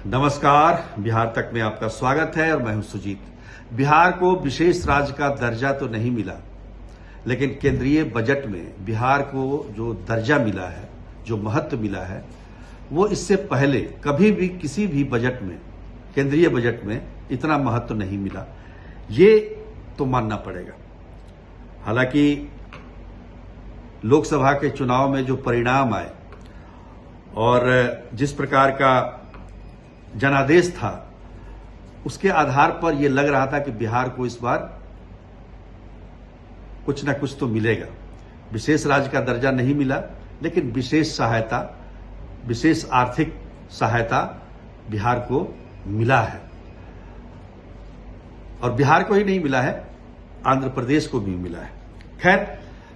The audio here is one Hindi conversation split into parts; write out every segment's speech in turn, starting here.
नमस्कार, बिहार तक में आपका स्वागत है और मैं हूं सुजीत। बिहार को विशेष राज्य का दर्जा तो नहीं मिला, लेकिन केंद्रीय बजट में बिहार को जो दर्जा मिला है, जो महत्व मिला है, वो इससे पहले कभी भी किसी भी बजट में, केंद्रीय बजट में इतना महत्व नहीं मिला। ये तो मानना पड़ेगा। हालांकि लोकसभा के चुनाव में जो परिणाम आए और जिस प्रकार का जनादेश था, उसके आधार पर यह लग रहा था कि बिहार को इस बार कुछ ना कुछ तो मिलेगा। विशेष राज्य का दर्जा नहीं मिला, लेकिन विशेष सहायता, विशेष आर्थिक सहायता बिहार को मिला है। और बिहार को ही नहीं मिला है, आंध्र प्रदेश को भी मिला है। खैर,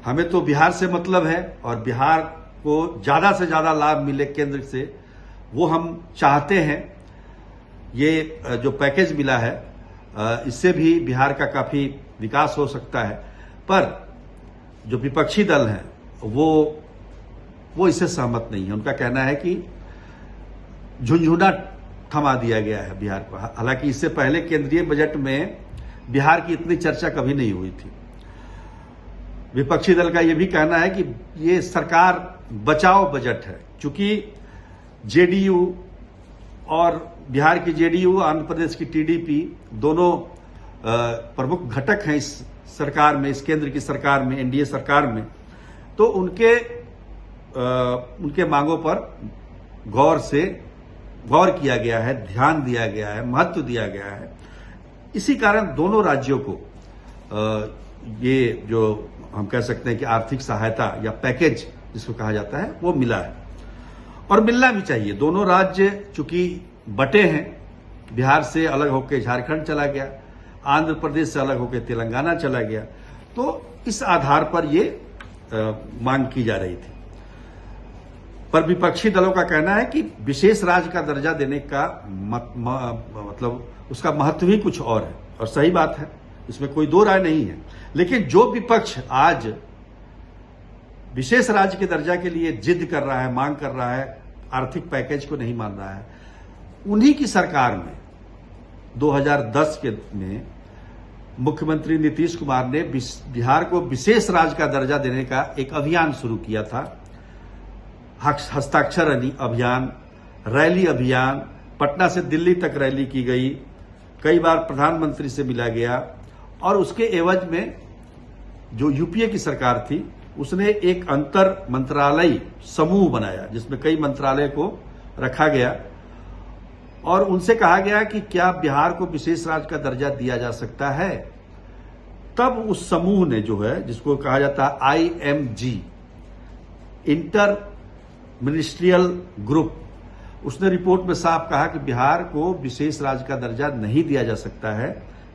हमें तो बिहार से मतलब है और बिहार को ज्यादा से ज्यादा लाभ मिले केंद्र से, वो हम चाहते हैं। ये जो पैकेज मिला है, इससे भी बिहार का काफी विकास हो सकता है, पर जो विपक्षी दल हैं वो इससे सहमत नहीं है। उनका कहना है कि झुनझुना थमा दिया गया है बिहार को। हालांकि इससे पहले केंद्रीय बजट में बिहार की इतनी चर्चा कभी नहीं हुई थी। विपक्षी दल का यह भी कहना है कि ये सरकार बचाओ बजट है, क्योंकि जेडीयू और बिहार की जेडीयू, आंध्र प्रदेश की टीडीपी दोनों प्रमुख घटक हैं इस सरकार में, इस केंद्र की सरकार में, एनडीए सरकार में। तो उनके मांगों पर गौर किया गया है, ध्यान दिया गया है, महत्व दिया गया है। इसी कारण दोनों राज्यों को ये जो हम कह सकते हैं कि आर्थिक सहायता या पैकेज जिसको कहा जाता है, वो मिला है और मिलना भी चाहिए। दोनों राज्य चूंकि बटे हैं, बिहार से अलग होकर झारखंड चला गया, आंध्र प्रदेश से अलग होकर तेलंगाना चला गया, तो इस आधार पर ये मांग की जा रही थी। पर विपक्षी दलों का कहना है कि विशेष राज्य का दर्जा देने का मतलब उसका महत्व ही कुछ और है, और सही बात है, इसमें कोई दो राय नहीं है। लेकिन जो विपक्ष आज विशेष राज्य के दर्जा के लिए जिद कर रहा है, मांग कर रहा है, आर्थिक पैकेज को नहीं मान रहा है, उन्हीं की सरकार में 2010 में मुख्यमंत्री नीतीश कुमार ने बिहार को विशेष राज्य का दर्जा देने का एक अभियान शुरू किया था। हस्ताक्षर अभियान, रैली अभियान, पटना से दिल्ली तक रैली की गई, कई बार प्रधानमंत्री से मिला गया, और उसके एवज में जो यूपीए की सरकार थी, उसने एक अंतर मंत्रालय समूह बनाया जिसमें कई मंत्रालय को रखा गया और उनसे कहा गया कि क्या बिहार को विशेष राज्य का दर्जा दिया जा सकता है। तब उस समूह ने, जो है जिसको कहा जाता है IMG, इंटर मिनिस्ट्रियल ग्रुप, उसने रिपोर्ट में साफ कहा कि बिहार को विशेष राज्य का दर्जा नहीं दिया जा सकता है,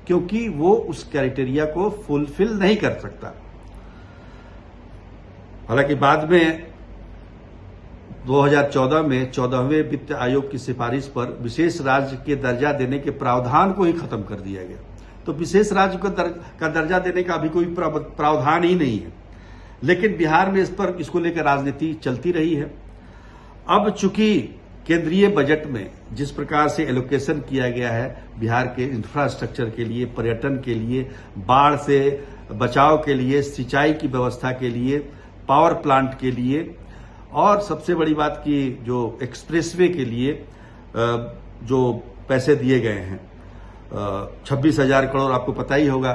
क्योंकि वो उस क्राइटेरिया को फुलफिल नहीं कर सकता। हालांकि बाद में 2014 में 14वें वित्त आयोग की सिफारिश पर विशेष राज्य के दर्जा देने के प्रावधान को ही खत्म कर दिया गया। तो विशेष राज्य का दर्जा देने का अभी कोई प्रावधान ही नहीं है, लेकिन बिहार में इसको लेकर राजनीति चलती रही है। अब चूंकि केंद्रीय बजट में जिस प्रकार से एलोकेशन किया गया है बिहार के इंफ्रास्ट्रक्चर के लिए, पर्यटन के लिए, बाढ़ से बचाव के लिए, सिंचाई की व्यवस्था के लिए, पावर प्लांट के लिए, और सबसे बड़ी बात की जो एक्सप्रेसवे के लिए जो पैसे दिए गए हैं, 26,000 करोड़, आपको पता ही होगा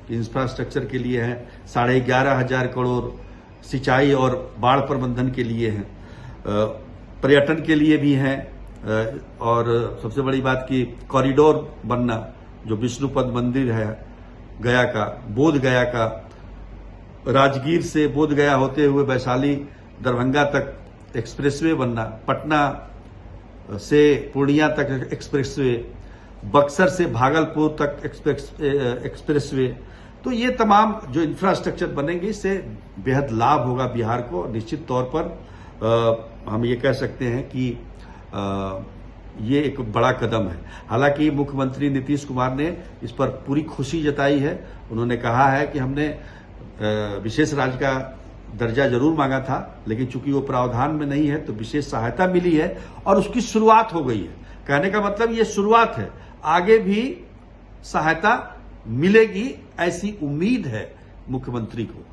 कि इंफ्रास्ट्रक्चर के लिए हैं, 11,500 करोड़ सिंचाई और बाढ़ प्रबंधन के लिए हैं, पर्यटन के लिए भी हैं, और सबसे बड़ी बात की कॉरिडोर बनना, जो विष्णुपद मंदिर है गया का, बोध गया का, राजगीर से बोध गया होते हुए वैशाली दरभंगा तक एक्सप्रेसवे बनना, पटना से पूर्णिया तक एक्सप्रेसवे, बक्सर से भागलपुर तक एक्सप्रेसवे। तो ये तमाम जो इंफ्रास्ट्रक्चर बनेंगे, इससे बेहद लाभ होगा बिहार को। निश्चित तौर पर हम ये कह सकते हैं कि ये एक बड़ा कदम है। हालांकि मुख्यमंत्री नीतीश कुमार ने इस पर पूरी खुशी जताई है। उन्होंने कहा है कि हमने विशेष राज्य का दर्जा जरूर मांगा था, लेकिन चूंकि वो प्रावधान में नहीं है तो विशेष सहायता मिली है और उसकी शुरुआत हो गई है। कहने का मतलब ये शुरुआत है, आगे भी सहायता मिलेगी ऐसी उम्मीद है मुख्यमंत्री को।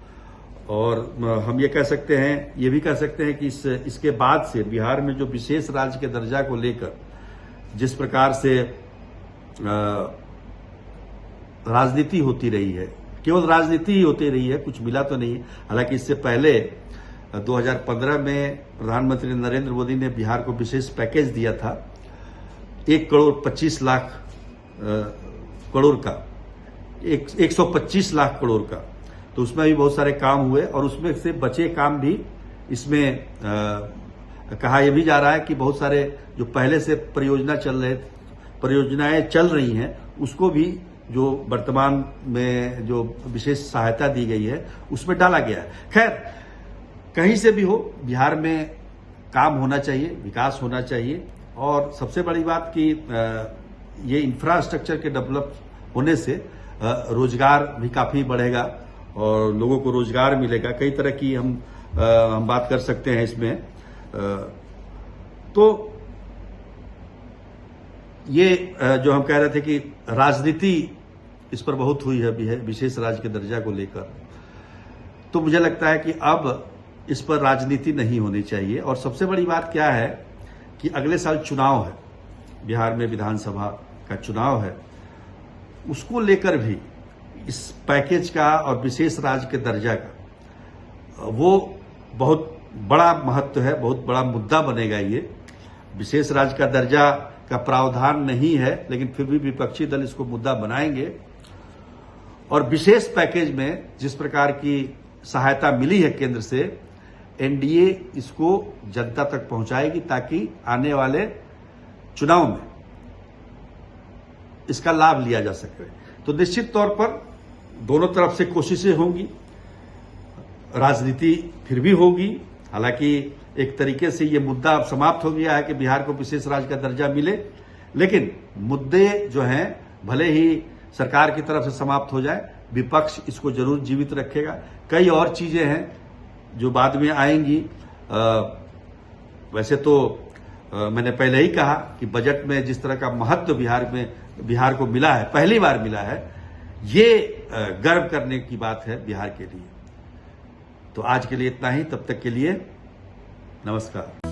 और हम ये कह सकते हैं, ये भी कह सकते हैं कि इसके बाद से बिहार में जो विशेष राज्य के दर्जा को लेकर जिस प्रकार से राजनीति होती रही है, केवल राजनीति ही होती रही है, कुछ मिला तो नहीं। हालांकि इससे पहले 2015 में प्रधानमंत्री नरेंद्र मोदी ने बिहार को विशेष पैकेज दिया था 1,25,00,000 करोड़ का, 125 लाख करोड़ का। तो उसमें भी बहुत सारे काम हुए और उसमें से बचे काम भी इसमें कहा यह भी जा रहा है कि बहुत सारे जो पहले से परियोजनाएं चल रही हैं उसको भी जो वर्तमान में जो विशेष सहायता दी गई है उसमें डाला गया है। खैर, कहीं से भी हो, बिहार में काम होना चाहिए, विकास होना चाहिए। और सबसे बड़ी बात कि ये इंफ्रास्ट्रक्चर के डेवलप होने से रोजगार भी काफी बढ़ेगा और लोगों को रोजगार मिलेगा। कई तरह की हम बात कर सकते हैं इसमें। तो ये जो हम कह रहे थे कि राजनीति इस पर बहुत हुई है विशेष राज्य के दर्जा को लेकर, तो मुझे लगता है कि अब इस पर राजनीति नहीं होनी चाहिए। और सबसे बड़ी बात क्या है कि अगले साल चुनाव है, बिहार में विधानसभा का चुनाव है, उसको लेकर भी इस पैकेज का और विशेष राज्य के दर्जा का वो बहुत बड़ा महत्व है, बहुत बड़ा मुद्दा बनेगा। ये विशेष राज्य का दर्जा का प्रावधान नहीं है, लेकिन फिर भी विपक्षी दल इसको मुद्दा बनाएंगे। और विशेष पैकेज में जिस प्रकार की सहायता मिली है केंद्र से, एनडीए इसको जनता तक पहुंचाएगी ताकि आने वाले चुनाव में इसका लाभ लिया जा सके। तो निश्चित तौर पर दोनों तरफ से कोशिशें होंगी, राजनीति फिर भी होगी। हालांकि एक तरीके से ये मुद्दा अब समाप्त हो गया है कि बिहार को विशेष राज्य का दर्जा मिले, लेकिन मुद्दे जो हैं भले ही सरकार की तरफ से समाप्त हो जाए, विपक्ष इसको जरूर जीवित रखेगा। कई और चीजें हैं जो बाद में आएंगी। वैसे तो मैंने पहले ही कहा कि बजट में जिस तरह का महत्व बिहार को मिला है, पहली बार मिला है, ये गर्व करने की बात है बिहार के लिए। तो आज के लिए इतना ही, तब तक के लिए नमस्कार।